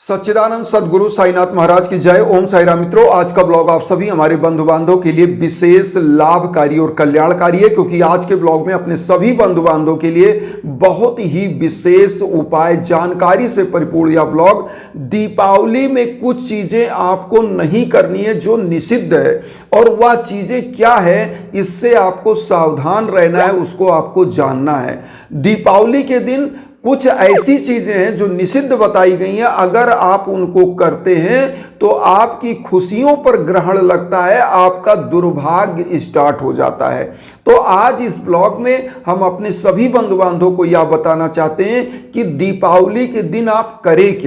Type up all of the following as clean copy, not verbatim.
सच्चिदानंद सदगुरु साईनाथ महाराज की जय। ओम साई राम। मित्रों, आज का ब्लॉग आप सभी हमारे बंधु बांधवों के लिए विशेष लाभकारी और कल्याणकारी है, क्योंकि आज के ब्लॉग में अपने सभी बंधु बांधवों के लिए बहुत ही विशेष उपाय जानकारी से परिपूर्ण यह ब्लॉग। दीपावली में कुछ चीजें आपको नहीं करनी है जो निषिद्ध है, और वह चीजें क्या है इससे आपको सावधान रहना है, उसको आपको जानना है। दीपावली के दिन कुछ ऐसी चीजें हैं जो निषिद्ध बताई गई हैं, अगर आप उनको करते हैं तो आपकी खुशियों पर ग्रहण लगता है, आपका दुर्भाग्य स्टार्ट हो जाता है। तो आज इस ब्लॉग में हम अपने सभी बंधु बांधवों को यह बताना चाहते हैं कि दीपावली के दिन आप करें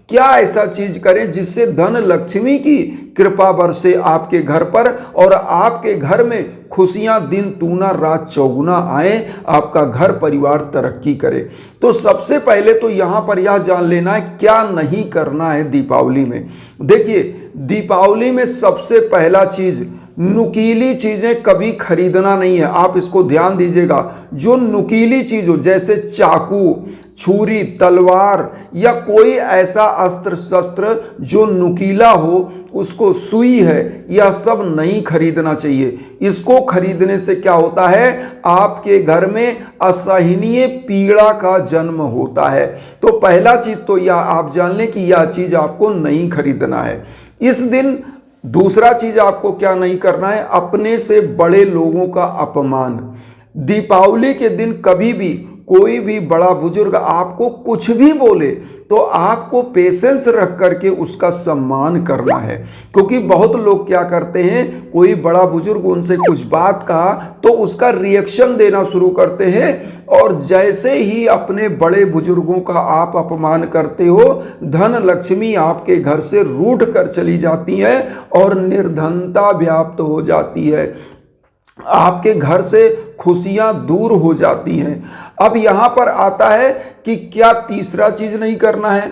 क्या ऐसा चीज करें जिससे धन लक्ष्मी की कृपा बरसे आपके घर पर, और आपके घर में खुशियां दिन दूना रात चौगुना आए, आपका घर परिवार तरक्की करे। तो सबसे पहले तो यहां पर यह जान लेना है क्या नहीं करना है दीपावली में। देखिए, दीपावली में सबसे पहला चीज, नुकीली चीजें कभी खरीदना नहीं है। आप इसको ध्यान दीजिएगा। जो नुकीली चीज हो, जैसे चाकू, छुरी, तलवार या कोई ऐसा अस्त्र शस्त्र जो नुकीला हो, उसको सुई है, यह सब नहीं खरीदना चाहिए। इसको खरीदने से क्या होता है, आपके घर में असहनीय पीड़ा का जन्म होता है। तो पहला चीज तो यह आप जान लें कि यह चीज आपको नहीं खरीदना है इस दिन। दूसरा चीज आपको क्या नहीं करना है, अपने से बड़े लोगों का अपमान। दीपावली के दिन कभी भी कोई भी बड़ा बुजुर्ग आपको कुछ भी बोले तो आपको पेशेंस रख करके उसका सम्मान करना है, क्योंकि बहुत लोग क्या करते हैं, कोई बड़ा बुजुर्ग उनसे कुछ बात कहा तो उसका रिएक्शन देना शुरू करते हैं, और जैसे ही अपने बड़े बुजुर्गों का आप अपमान करते हो, धन लक्ष्मी आपके घर से रूठ कर चली जाती है और निर्धनता व्याप्त हो जाती है, आपके घर से खुशियां दूर हो जाती हैं। अब यहां पर आता है कि क्या तीसरा चीज नहीं करना है।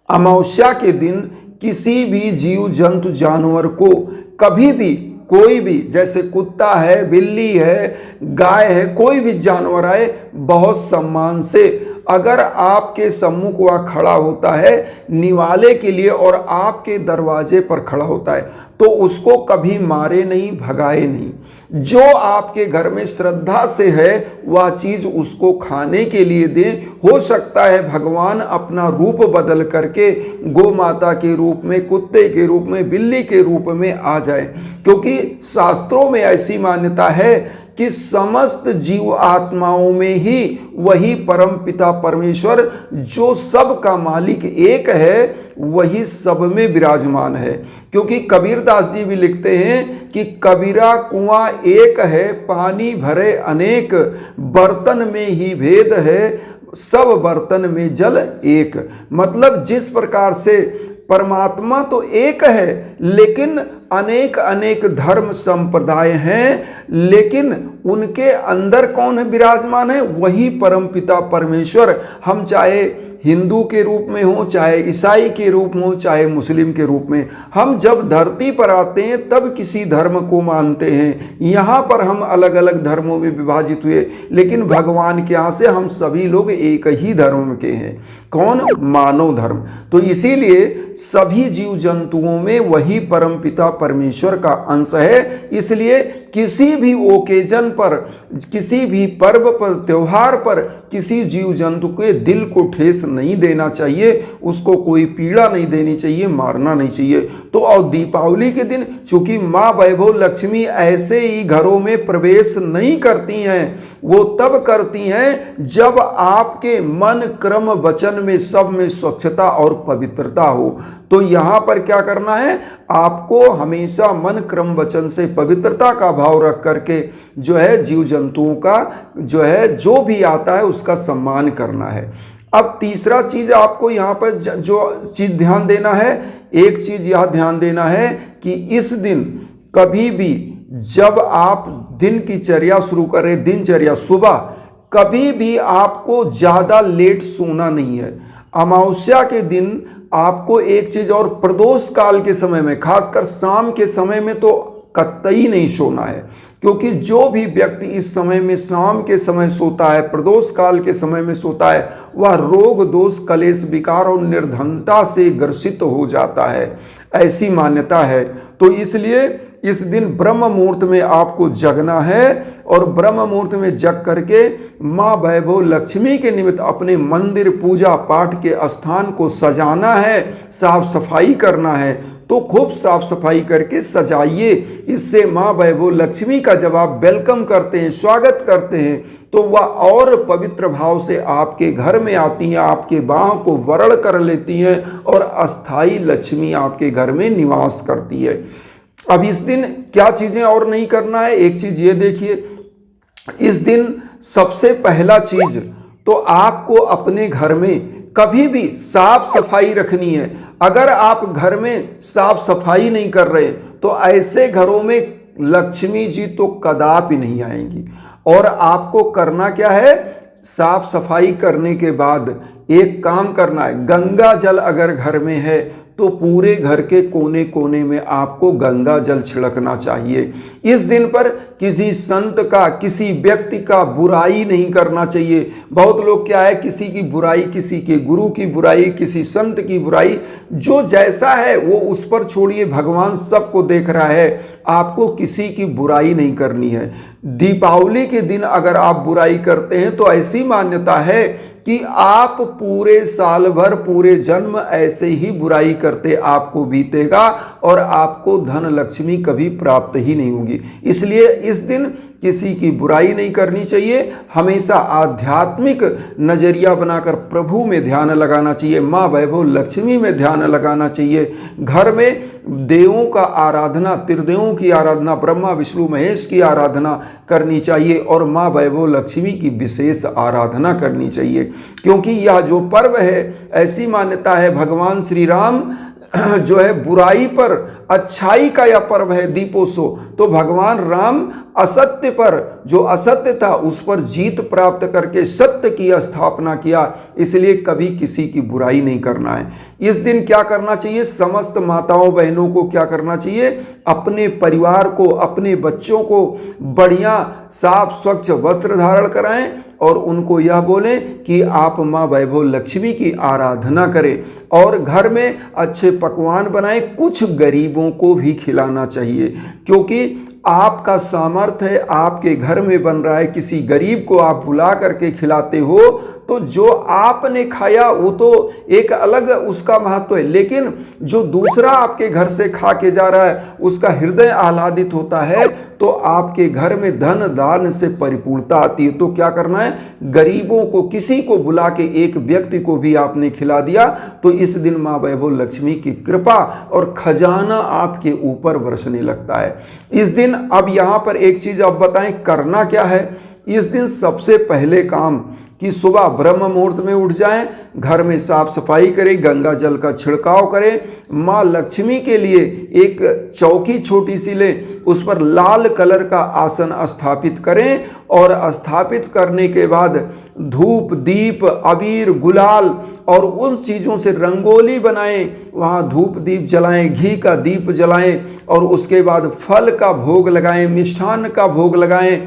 अमावस्या के दिन किसी भी जीव जंतु जानवर को कभी भी, कोई भी, जैसे कुत्ता है, बिल्ली है, गाय है, कोई भी जानवर आए, बहुत सम्मान से अगर आपके सम्मुख वह खड़ा होता है निवाले के लिए और आपके दरवाजे पर खड़ा होता है, तो उसको कभी मारे नहीं, भगाए नहीं। जो आपके घर में श्रद्धा से है वह चीज उसको खाने के लिए दें। हो सकता है भगवान अपना रूप बदल करके गौ माता के रूप में, कुत्ते के रूप में, बिल्ली के रूप में आ जाए, क्योंकि शास्त्रों में ऐसी मान्यता है कि समस्त जीव आत्माओं में ही वही परम पिता परमेश्वर, जो सब का मालिक एक है, वही सब में विराजमान है। क्योंकि कबीरदास जी भी लिखते हैं कि कबीरा कुआं एक है, पानी भरे अनेक, बर्तन में ही भेद है, सब बर्तन में जल एक। मतलब जिस प्रकार से परमात्मा तो एक है, लेकिन अनेक अनेक धर्म संप्रदाय हैं, लेकिन उनके अंदर कौन है विराजमान है, वही परमपिता परमेश्वर। हम चाहे हिंदू के रूप में हो, चाहे ईसाई के रूप में हो, चाहे मुस्लिम के रूप में, हम जब धरती पर आते हैं तब किसी धर्म को मानते हैं। यहाँ पर हम अलग अलग धर्मों में विभाजित हुए, लेकिन भगवान के यहाँ से हम सभी लोग एक ही धर्म के हैं। कौन? मानव धर्म। तो इसीलिए सभी जीव जंतुओं में वही परमपिता परमेश्वर का अंश है। इसलिए किसी भी ओकेजन पर, किसी भी पर्व पर, त्योहार पर किसी जीव जंतु के दिल को ठेस नहीं देना चाहिए, उसको कोई पीड़ा नहीं देनी चाहिए, मारना नहीं चाहिए। तो और दीपावली के दिन चूंकि माँ वैभव लक्ष्मी ऐसे ही घरों में प्रवेश नहीं करती हैं, वो तब करती हैं जब आपके मन, क्रम, वचन में सब में स्वच्छता और पवित्रता हो। तो यहाँ पर क्या करना है, आपको हमेशा मन, क्रम, वचन से पवित्रता का भाव रख करके जो है जीव जंतुओं का जो है, जो भी आता है उसका सम्मान करना है। अब तीसरा चीज आपको यहाँ पर जो चीज ध्यान देना है, एक चीज यह ध्यान देना है कि इस दिन कभी भी जब आप दिन की चर्या शुरू करें, दिनचर्या सुबह, कभी भी आपको ज्यादा लेट सोना नहीं है। अमावस्या के दिन आपको एक चीज और, प्रदोष काल के समय में, खासकर शाम के समय में तो कतई नहीं सोना है। क्योंकि जो भी व्यक्ति इस समय में शाम के समय सोता है, प्रदोष काल के समय में सोता है, वह रोग दोष कलेश विकार और निर्धनता से ग्रसित हो जाता है, ऐसी मान्यता है। तो इसलिए इस दिन ब्रह्म मुहूर्त में आपको जगना है और ब्रह्म मुहूर्त में जग करके माँ वैभव लक्ष्मी के निमित्त अपने मंदिर पूजा पाठ के स्थान को सजाना है, साफ सफाई करना है। तो खूब साफ सफाई करके सजाइए, इससे माँ वैभव लक्ष्मी का जब आप वेलकम करते हैं, स्वागत करते हैं, तो वह और पवित्र भाव से आपके घर में आती हैं, आपके बाहों को वरण कर लेती हैं और अस्थाई लक्ष्मी आपके घर में निवास करती है। अब इस दिन क्या चीजें और नहीं करना है, एक चीज ये देखिए, इस दिन सबसे पहला चीज तो आपको अपने घर में कभी भी साफ सफाई रखनी है। अगर आप घर में साफ सफाई नहीं कर रहे तो ऐसे घरों में लक्ष्मी जी तो कदापि नहीं आएंगी। और आपको करना क्या है, साफ सफाई करने के बाद एक काम करना है, गंगा जल अगर घर में है तो पूरे घर के कोने कोने में आपको गंगा जल छिड़कना चाहिए। इस दिन पर किसी संत का, किसी व्यक्ति का बुराई नहीं करना चाहिए। बहुत लोग क्या है, किसी की बुराई, किसी के गुरु की बुराई, किसी संत की बुराई, जो जैसा है वो उस पर छोड़िए, भगवान सबको देख रहा है। आपको किसी की बुराई नहीं करनी है। दीपावली के दिन अगर आप बुराई करते हैं तो ऐसी मान्यता है कि आप पूरे साल भर, पूरे जन्म ऐसे ही बुराई करते आपको बीतेगा और आपको धन लक्ष्मी कभी प्राप्त ही नहीं होगी। इसलिए इस दिन किसी की बुराई नहीं करनी चाहिए। हमेशा आध्यात्मिक नजरिया बनाकर प्रभु में ध्यान लगाना चाहिए, माँ वैभव लक्ष्मी में ध्यान लगाना चाहिए। घर में देवों का आराधना, त्रिदेवों की आराधना, ब्रह्मा विष्णु महेश की आराधना करनी चाहिए और माँ वैभव लक्ष्मी की विशेष आराधना करनी चाहिए। क्योंकि यह जो पर्व है, ऐसी मान्यता है, भगवान श्री राम जो है बुराई पर अच्छाई का यह पर्व है, दीपोत्सव। तो भगवान राम असत्य पर, जो असत्य था उस पर जीत प्राप्त करके सत्य की स्थापना किया। इसलिए कभी किसी की बुराई नहीं करना है। इस दिन क्या करना चाहिए, समस्त माताओं बहनों को क्या करना चाहिए, अपने परिवार को, अपने बच्चों को बढ़िया साफ स्वच्छ वस्त्र धारण कराएं और उनको यह बोलें कि आप माँ वैभव लक्ष्मी की आराधना करें और घर में अच्छे पकवान बनाएं। कुछ गरीबों को भी खिलाना चाहिए, क्योंकि आपका सामर्थ्य है, आपके घर में बन रहा है, किसी गरीब को आप बुला करके खिलाते हो तो जो आपने खाया वो तो एक अलग उसका महत्व है, लेकिन जो दूसरा आपके घर से खा के जा रहा है उसका हृदय आह्लादित होता है, तो आपके घर में धन दान से परिपूर्णता आती है। तो क्या करना है, गरीबों को, किसी को बुला के, एक व्यक्ति को भी आपने खिला दिया तो इस दिन माँ वैभव लक्ष्मी की कृपा और खजाना आपके ऊपर बरसने लगता है। इस दिन अब यहाँ पर एक चीज आप बताएं, करना क्या है। इस दिन सबसे पहले काम कि सुबह ब्रह्म मुहूर्त में उठ जाएं, घर में साफ सफाई करें, गंगा जल का छिड़काव करें, माँ लक्ष्मी के लिए एक चौकी छोटी सी लें, उस पर लाल कलर का आसन स्थापित करें और स्थापित करने के बाद धूप दीप अबीर गुलाल और उन चीज़ों से रंगोली बनाएं, वहाँ धूप दीप जलाएं, घी का दीप जलाएं और उसके बाद फल का भोग लगाएं, मिष्ठान्न का भोग लगाएं,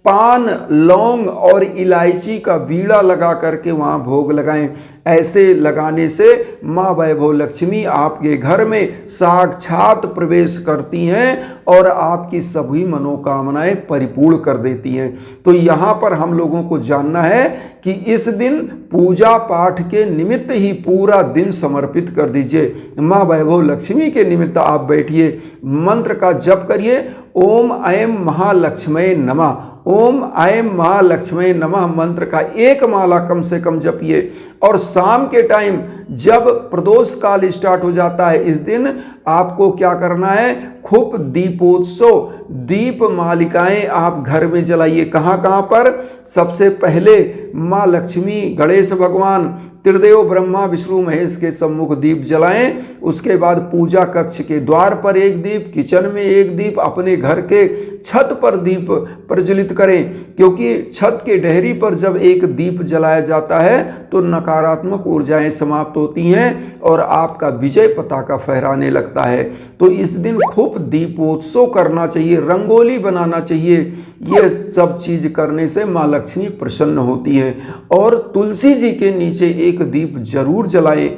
पान लौंग और इलायची का बीड़ा लगा करके वहाँ भोग लगाएं। ऐसे लगाने से माँ वैभव लक्ष्मी आपके घर में साक्षात प्रवेश करती हैं और आपकी सभी मनोकामनाएं परिपूर्ण कर देती हैं। तो यहाँ पर हम लोगों को जानना है कि इस दिन पूजा पाठ के निमित्त ही पूरा दिन समर्पित कर दीजिए। माँ वैभव लक्ष्मी के निमित्त आप बैठिए, मंत्र का जप करिए, ओम ऐं महालक्ष्मी नमः, ओम ऐं महालक्ष्मी नमः मंत्र का एक माला कम से कम जपिए। और शाम के टाइम जब प्रदोष काल स्टार्ट हो जाता है, इस दिन आपको क्या करना है, खूब दीपोत्सव, दीप मालिकाएं आप घर में जलाइए। कहाँ कहाँ पर, सबसे पहले माँ लक्ष्मी, गणेश भगवान, त्रिदेव ब्रह्मा विष्णु महेश के सम्मुख दीप जलाएं। उसके बाद पूजा कक्ष के द्वार पर एक दीप, किचन में एक दीप, अपने घर के छत पर दीप प्रज्वलित करें, क्योंकि छत के डहरी पर जब एक दीप जलाया जाता है तो नकारात्मक ऊर्जाएं समाप्त होती हैं और आपका विजय पताका फहराने लगता करता है। तो इस दिन खूब दीपोत्सव करना चाहिए, रंगोली बनाना चाहिए। ये सब चीज करने से माँ लक्ष्मी प्रसन्न होती है। और तुलसी जी के नीचे एक दीप जरूर जलाए,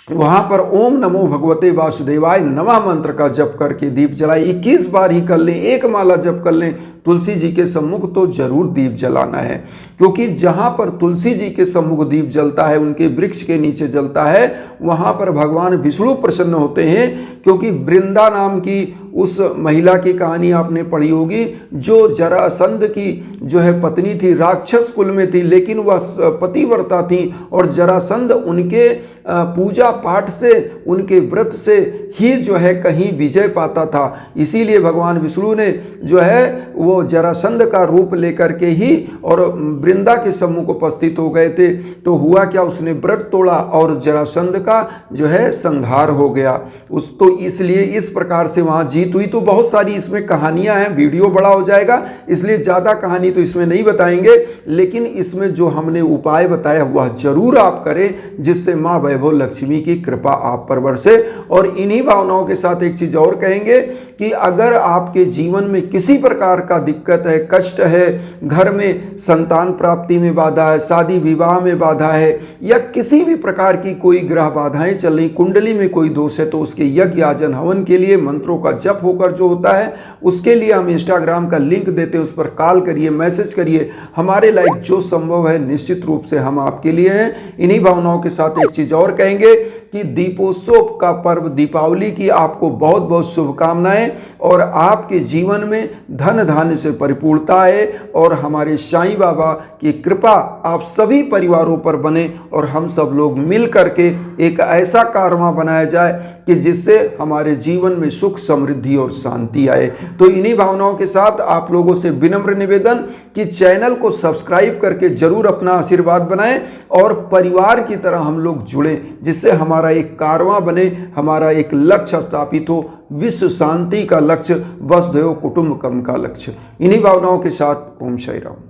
वहां पर ओम नमो भगवते वासुदेवाय नमः मंत्र का जप करके दीप जलाए। 21 बार ही कर लें, एक माला जप कर लें तुलसी जी के सम्मुख, तो जरूर दीप जलाना है। क्योंकि जहां पर तुलसी जी के सम्मुख दीप जलता है, उनके वृक्ष के नीचे जलता है, वहां पर भगवान विष्णु प्रसन्न होते हैं। क्योंकि वृंदा नाम की उस महिला की कहानी आपने पढ़ी होगी, जो जरासंध की जो है पत्नी थी, राक्षस कुल में थी, लेकिन वह पतिव्रता थी। और जरासंध उनके पूजा पाठ से, उनके व्रत से ही जो है कहीं विजय पाता था। इसीलिए भगवान विष्णु ने जो है वो जरासंध का रूप लेकर के ही और वृंदा के सम्मुख उपस्थित हो गए थे। तो हुआ क्या, उसने व्रत तोड़ा और जरासंध का जो है संहार हो गया। तो इसलिए इस प्रकार से वहां जीत हुई। तो बहुत सारी इसमें कहानियां हैं, वीडियो बड़ा हो जाएगा, इसलिए ज्यादा कहानी तो इसमें नहीं बताएंगे। लेकिन इसमें जो हमने उपाय बताया वह जरूर आप करें, जिससे माँ वैभव लक्ष्मी की कृपा आप पर बरसे। और इन्हीं भावनाओं के साथ एक चीज और कहेंगे कि अगर आपके जीवन में किसी प्रकार का दिक्कत है, कष्ट है, घर में संतान प्राप्ति में बाधा है, शादी विवाह में बाधा है, या किसी भी प्रकार की कोई ग्रह बाधाएं चल रही, कुंडली में कोई दोष है, तो उसके यज्ञ याजन हवन के लिए मंत्रों का जप होकर जो होता है, उसके लिए हम इंस्टाग्राम का लिंक देते हैं, उस पर कॉल करिए, मैसेज करिए। हमारे लायक जो संभव है निश्चित रूप से हम आपके लिए हैं। इन्हीं भावनाओं के साथ एक चीज और कहेंगे कि दीपोत्सव का पर्व दीपावली की आपको बहुत बहुत शुभकामनाएं, और आपके जीवन में धन धान्य से परिपूर्णता है। और हमारे साईं बाबा की कृपा आप सभी परिवारों पर बने, और हम सब लोग मिल करके एक ऐसा कारवां बनाया जाए कि जिससे हमारे जीवन में सुख, समृद्धि और शांति आए। तो इन्हीं भावनाओं के साथ आप लोगों से विनम्र निवेदन कि चैनल को सब्सक्राइब करके जरूर अपना आशीर्वाद बनाएं, और परिवार की तरह हम लोग जुड़ें, जिससे हमारा एक कारवां बने, हमारा एक लक्ष्य स्थापित हो, विश्व शांति का लक्ष्य, वसुधैव कुटुंबकम का लक्ष्य। इन्हीं भावनाओं के साथ ओम साई राम।